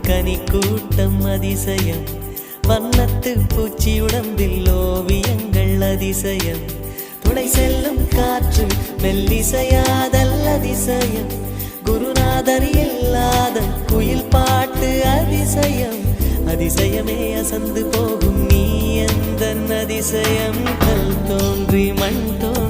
கனி கூட்டம் அதிசயம், வண்ணத்து பூச்சி உடம்பில் ஓவியங்கள் அதிசயம், துணை செல்லும் காற்று மெல்லிசையாதல் அதிசயம், குருநாதர் இல்லாத குயில் பாட்டு அதிசயம், அதிசயமே அசந்து போகும் நீ எந்த அதிசயம், கல் தோன்றி மண் தோன்றி